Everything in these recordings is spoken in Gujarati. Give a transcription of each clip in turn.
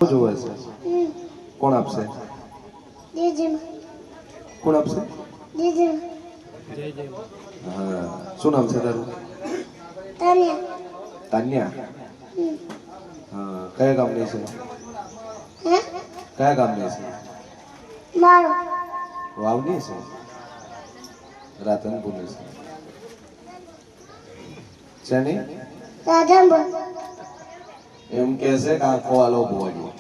જોવે છે કોણ આપશે કોણ આપશે હા શું નામ છે તારું તાન્યા હા કયા ગામની છે કયા ગામની છે વાવની છે રાધનપુરની છે શેની એમ કે છે કે આખો આલો ભોવાજી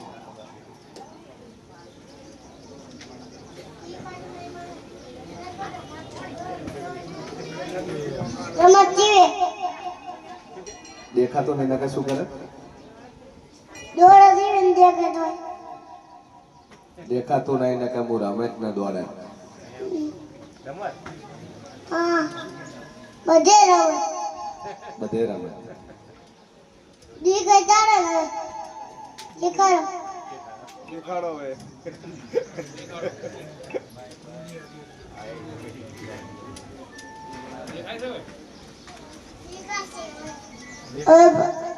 દેખાતો નહીં ને શું કરે દેખાતું નહીં ને કે હું રમેશ ને દોડે બધે રમે દેખાડો હવે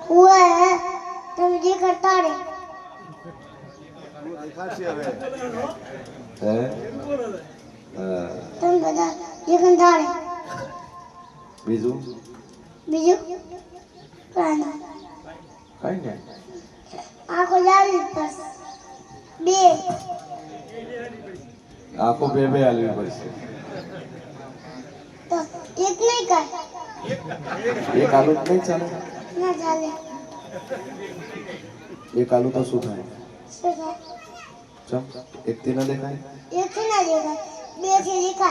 हुआ है तुम जी करता रे દેખાડશે હવે હે तुम बता जी करता रे બીજું बीजू प्राणा કઈ નહીં आंखो जावी बस बे આખો બે બે હાલવી પડશે तो एक नहीं कर એક આલુ જ નહીં ચાલે ना चले એક આલુ તો શું થાય सुना ચમ એકથી ના દેખાય एक से ना देगा बे से लिखा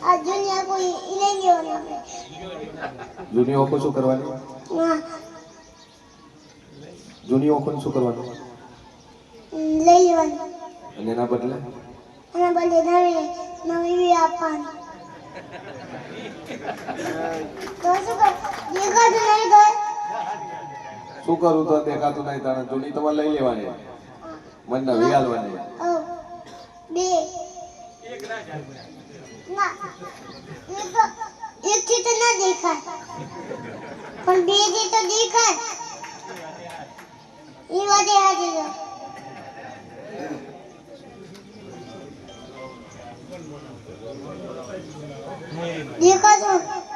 आज दुनिया को इलेंगे होना જૂની ઓખો શું કરવાની ना જૂની ઓખો શું કરવાનું ले लेवन અને એના બદલે અને બદલે નવી બી આપવાની તો શું કર દેખાતું નહીં તો શું કરું તો દેખાતું નહીં તાણે જૂની તમારે લઈ લેવાની મને નવી હાલવાની બે ના એક થી તો ના દેખાય પણ બે થી તો દેખાય એ વાતે હાજી જો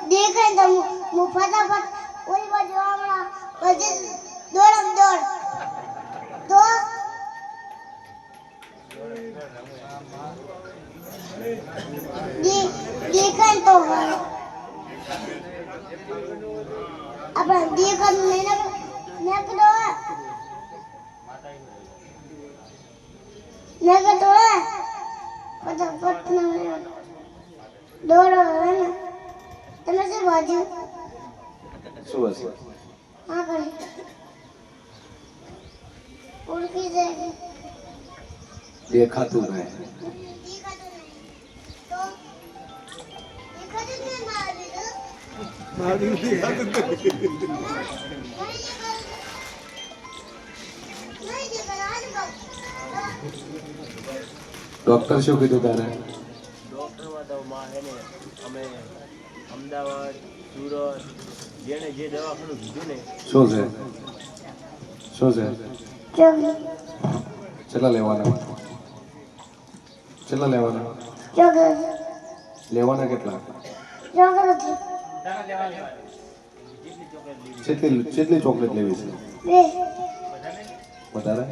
દેખાય તો હું ફટાફટ ઓલી બાજુ હમણાં પછી દોડ તો દેખાય તો આપણે દેખાતું નહીં નકડો ફટાફટ દોડો ને તમે શું બાજુ શું હશે હા કરી ઓળખી જાય દેખાતું નહીં ડોક્ટર શું કીધું તારે ડોક્ટરમાં તો માં હે ને અમે અમદાવાદ સુરત જેને જે દવાખાનું કીધું ને શું છે શું છે કેટલા લેવાના કેટલા લેવાના લેવાના કેટલા કેટલી ચોકલેટ લેવી છે વધારે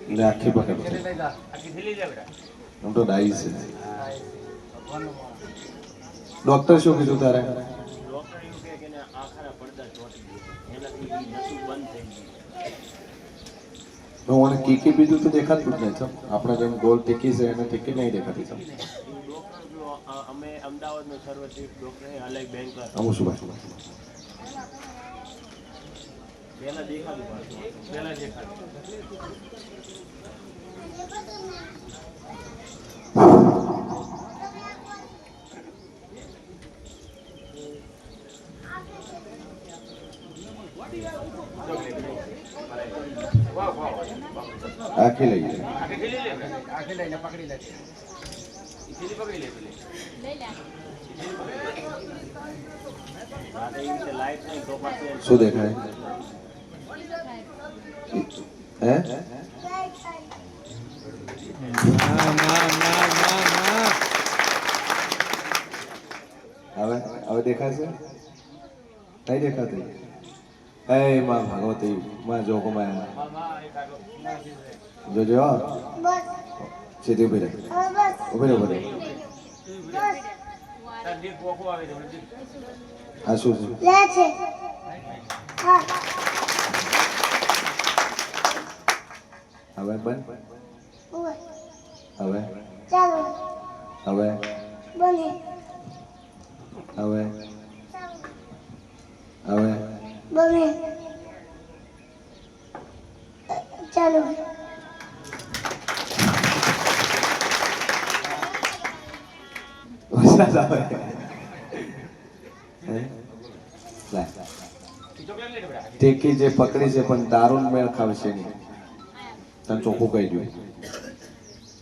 લે આખી પકડ આમ તો ડાઈ છે ડોક્ટર શું કીધું તારે ડોક્ટર એવું કહે કે આખાના પડદા ચોટી ગયું એનાથી નસું બંધ થઈ ગયું મને કીકી બીજું તો દેખાતું જ નહીં છે આપણે જેમ ગોળ ટીકી છે એને ટીકી નહીં દેખાતી છે ડોક્ટર અમે અમદાવાદનો સર્વશ્રેષ્ઠ ડોક્ટર અલગ બેંક અમુક શું ભાઈ પહેલા દેખાતું પહેલા દેખાતું આખી લઈ લે આખી લઈને પકડી લે પકડી લે રાતે એવી રીતે લાઈટ નહીં તો પાછી શું દેખાય હે હવે હવે દેખાશે નહીં દેખાતી એ માં ભગવતી માં જોગમાં જોજો બસ સીધી ઉભી રહે બસ ઉભી રહે ઉભી રહે આ શું છે લે છે હા હવે બંધ ઉવે હવે ચાલો હવે બને હવે હવે બને ચાલો વરસાદ આવે હે? લા. ટેકી જે પકડી છે પણ દારૂ મેળ ખાવશે નહીં તને ચોખ્ખું કહી દઉં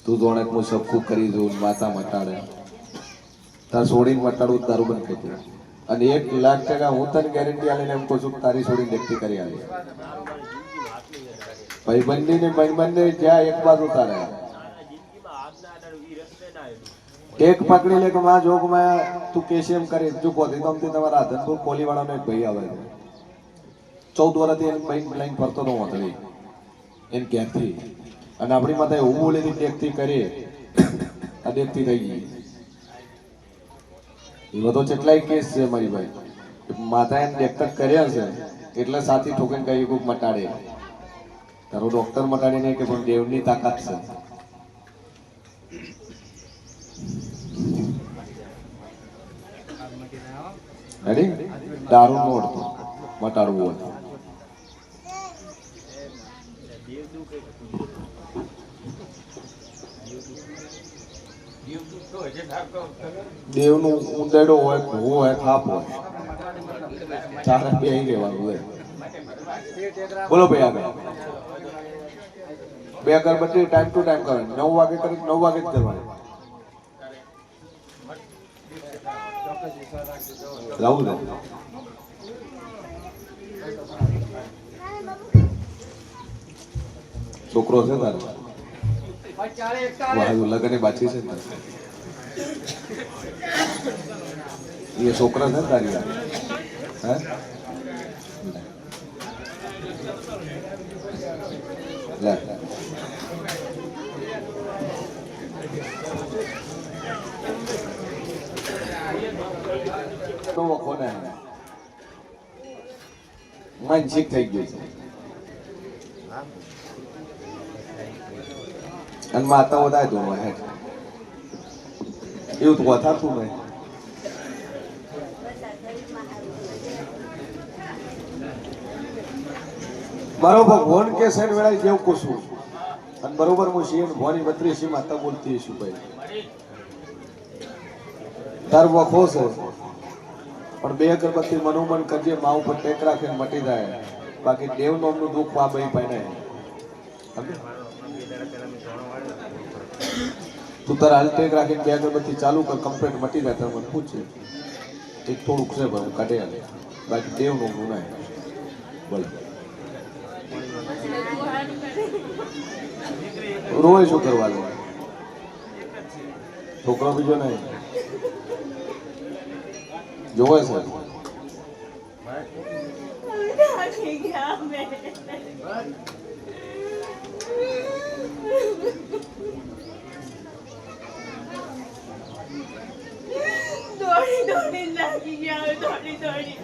તું જોણક હું સબકું કરી દઉં માતા મટાડે તાર છોડીને મટાડું દારૂ બંધ કરી દઉં અને 1,00,000% હું તને ગેરંટી આલીને એમ કહું છું કે તારી છોડીને વ્યક્તિ કરી આલી ભાઈ બંને જ્યાં એક બાજુ તારે એક પકડી લે કે માં જોગમાં તું કેસીએમ કરી ચૂકો હતી તો અમથી તમારા આધનપુર કોલીવાળાનો એક ભાઈ આવે છે 14 વર્ષથી એને ભાઈ લાઈન ફરતો હતો વાંધળી એને ક્યાંકથી અને આપણી માતા એવું બોલેલી ક્યાંકથી કરી આ દેખતી થઈ ગઈ એવા તો કેટલાય કેસ છે મારી ભાઈ માતા એને ડેક્ટર કર્યા છે એટલે સાથી ઠોકીને કઈ કોઈક મટાડે તારો ડોક્ટર મટાડી નહીં કે પણ દેવની તાકાત છે રેડી દારૂ નો અડતો મટાડવું હોય દેવનું ઊંડાડો હોય ભૂવો હોય થાપ હોય તારે બે રહેવાનું હોય બોલો ભાઈ આગળ બે અગરબત્તી ટાઈમ ટુ ટાઈમ કરવાની 9 વાગે કરી 9 વાગે જ કરવાની લાવું ને છોકરો છે તારે લગન બાકી છે એ છોકરા છે તારી હે લે તો કોને માનસિક થઈ ગયું છે અને માતા વધારે તો હે એવું તો વધારતું નહીં મારો ભગવાન કે છે વેળાએ જેવું કુશું અને બરોબર હું શિવ ભવાની 32 માતા બોલતી છું ભાઈ તાર વખો છે પણ બે અગરબત્તી મનોમન કરજે મા ઉપર ટેક રાખીને મટી જાય બાકી દેવ નામનું દુઃખ આ ભાઈ પાઈને તું તારા હાલ ટેક રાખીને બે અગરબત્તી ચાલુ કર કમ્પ્લીટ મટી જાય તારે મને પૂછે એક થોડુંક છે ભાઈ હું કાઢી આલે બાકી દેવ નામનું ના બોલો રોય શું કરવા લે છોકરો બીજો નહીં જોવે છે દોડી લાગી ગયા દોડી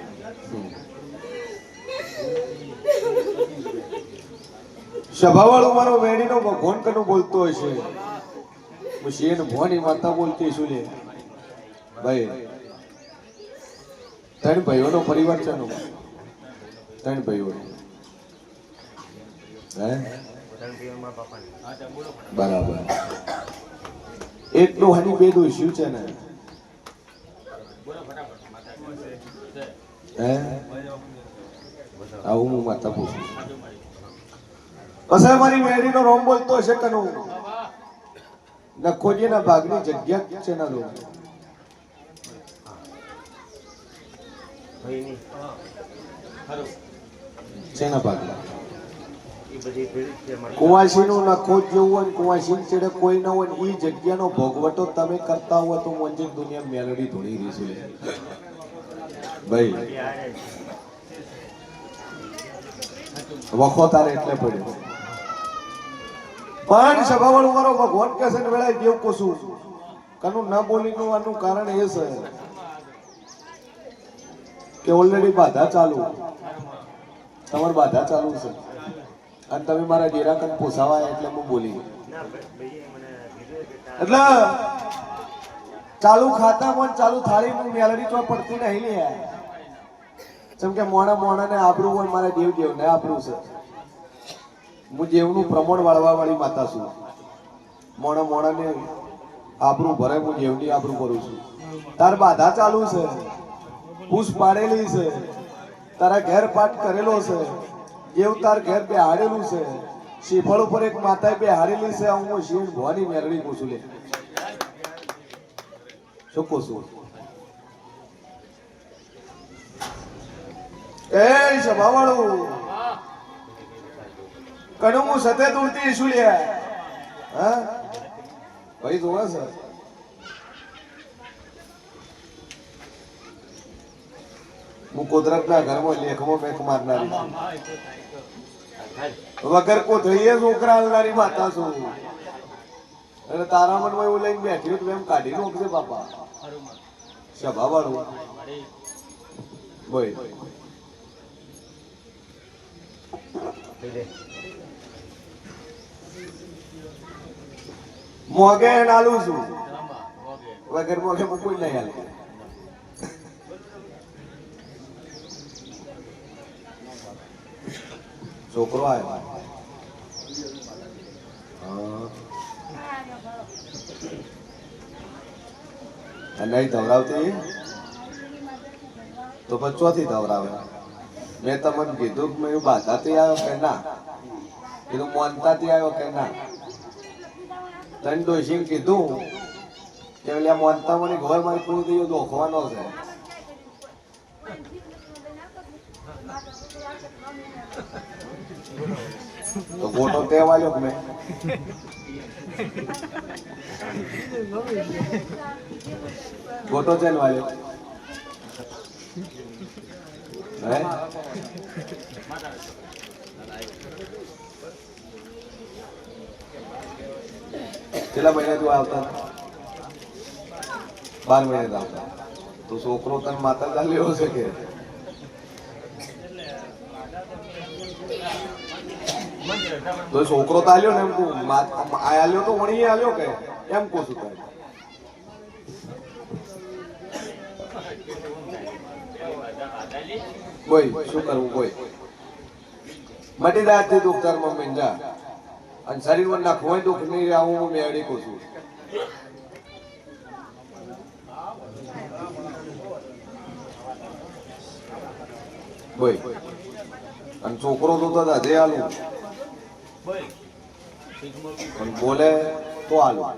સભાવાળો મારો વેડીનો ભગવાન કનું બોલતો હશે હું શેન ભવાની માતા બોલતી શું લે ભાઈ ત્રણ ભાઈઓનો પરિવાર છે નો ત્રણ ભાઈઓ હે બરાબર એક ડોહાની બે ડોસ્યું છે ને હે આવું હું માતા પૂછું પછી મારી મેળીનો રોમ બોલતો હશે કનું નખોજીના ભાગની જગ્યા છે ના લો ભાઈની શેના ભાગલા એ બધી ભેળી છે અમારે. કુવાસીનું નખો જ જેવું હોય ને કુવાસી છેડે કોઈ ન હોય ને એ જગ્યાનો ભોગવટો તમે કરતા હોય તો મોંજી દુનિયા મેલડી ધોળી રહી છે ભાઈ. એ હારે છે. વખો તારે એટલે પડ્યો પણ સભાવાળું મારો ભગવાન કે છે ને વેળાએ દેવ કોશું કનું ન બોલીનું આનું કારણ એ છે કે ઓલરેડી બાધા ચાલુ તમારી બાધા ચાલુ છે અને તમે મારા ડેરા કન પોસાવાય એટલે હું બોલી ગયો. ના ભાઈએ મને કીધું કે એટલે ચાલુ ખાતામાં ને ચાલુ થાળીમાં મેલડી તો પડતી નહીં લે જેમ કે મોણા મોણાને આબરૂ હોય મારા દેવ દેવને આબરૂ છે. હું દેવનું પ્રમાણ વાળવા વાળી માતા છું. મોણા મોણાને આબરૂ ભરે હું દેવની આબરૂ કરું છું. તાર બાધા ચાલુ છે, પૂછ પાડેલી છે, તારા ઘેર પાઠ કરેલો છે, દેવ તાર ઘેર બેહાડેલું છે, શ્રીફળ ઉપર એક માતાએ બેહાડેલી છે. હું શિવ ભવાની મેરડી પૂછું લે શું પૂછું એ સભાવાળું કણું હું સતે દૂરથી શું લે હા ભાઈ જોવા છે હું કુદરતના ઘરમાં લેખમાં મેખ મારનારી છું. વગર કોથળીએ છોકરા હાલનારી માતા છું. અને તારા મનમાં એવું લઈને બેઠી તો એમ કાઢી નાખજે બાપા સભાવાળું બોય મોગે નાલું છું વગર મોગે કોઈ નહીં હાલે. છોકરો આવ્યો નહીં ધવરાવતી તો પછી ચોથી ધવરાવે. મેં તમને કીધું કે મેં બાધાથી આવ્યો કે ના, કીધું મોનતાથી આવ્યો કે ના. તને ડોશીને કીધું કે એટલે મોનતા મને ઘર મારી પૂરી થઈ દોખવાનો છે. તો ગોટો તે વાલ્યો કે મેં ગોટો ચેન વાલ્યો હે કેટલા મહિના તું આવતા 12 મહિને આવતા તો છોકરો તને માતા ચાલ્યો હશે કે તો છોકરો તો આલ્યો ને એમ તું આલ્યો તો વણી આલ્યો કે એમ કહું છું તારે બોય શું કરવું બોય મટી દાંતથી દુઃખ તાર મમ્મી જા અને શરીરમાં નાખવું હોય દુઃખ નહીં આવું હું મેળી કહું છું. બોય અને છોકરો તો દાદે આલું પણ બોલે તો આલું.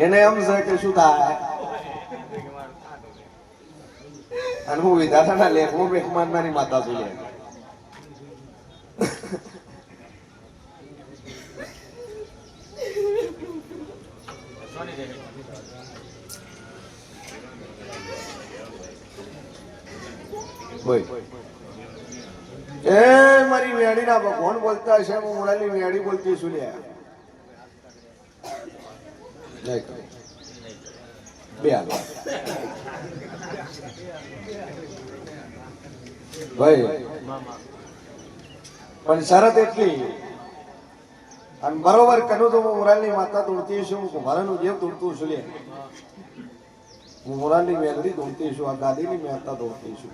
એને એમ છે કે શું થાય અને હું વિધાતાના લેખમાં બેખ મારનારી માતા છું. એ મારી વેડી ના ભગવાન બોલતા હશે હું મોડાની વેડી બોલતી છું લે બે ભાઈ પણ શરત એટલી અને બરોબર કનું તો હું મોરાલની માતા દોડતી છું મારાનું જેવ દોડતું છું લે હું મોરાલની વેલડી દોડતી છું આ દાદીની માતા દોડતી છું.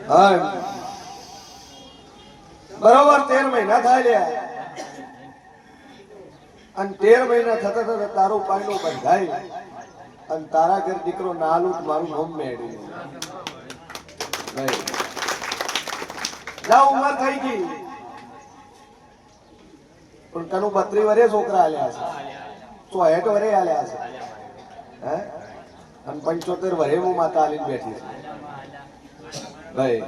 હા બરોબર 13 મહિના થાય લે અને 13 મહિના થતા થતા તારું પાયલો બંધાય અને તારા ઘર દીકરો નાલું મારું નામ મેળવી જા ઉંમર થઈ ગઈ પણ કનું 32 વરે છોકરા આલ્યા છે 64 વરે આલ્યા છે હે અને 75 વરે હું માતા આલીને બેઠી છે ભાઈ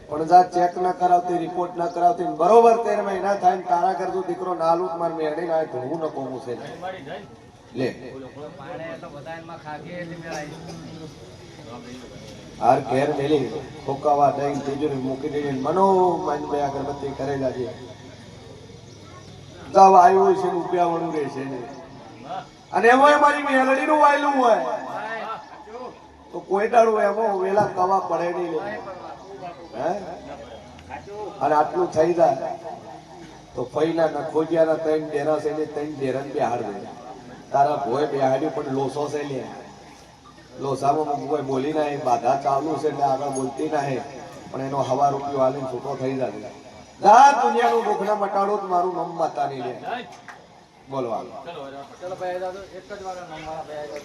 પણ જા ચેક ન કરાવતી રિપોર્ટ ન કરાવતી બરોબર 13 મહિના થાય ને તારા કરતું દીકરો નાલું માર મેરડી ના ધોવું ન કોમું છે લે હાર ઘેર મેલી ફોકાવા દઈ તિજોરી મૂકી દઈને મનો માન બે અગરબત્તી કરેલા છે જાવ આવ્યો છે રૂપિયા વળું રહેશે ને અને એમાં મારી મેલડી નું વાયલું હોય તો કોઈ દાડું એમાં વેલા કવા પડે નહીં લે હે અને આટલું થઈ જાય તો ફઈના ના ખોજિયાના 3 ડેરા છે ને 3 ડેરાને બેહાડ દે તારા ભોય બેહાડ્યું પણ લોસો છે લે લોસામાં કોઈ બોલી ના બાધા ચાલુ છે એટલે આગળ બોલતી ના પણ એનો હવા રૂપિયો હાલીને છૂટો થઈ જાય જા દુનિયાનું દુઃખ ના મટાડો તો મારું નામ માતા નહીં લે બોલો હાલો ચલો ભાઈ દાદો એક જ વાર નામ મારા ભાઈ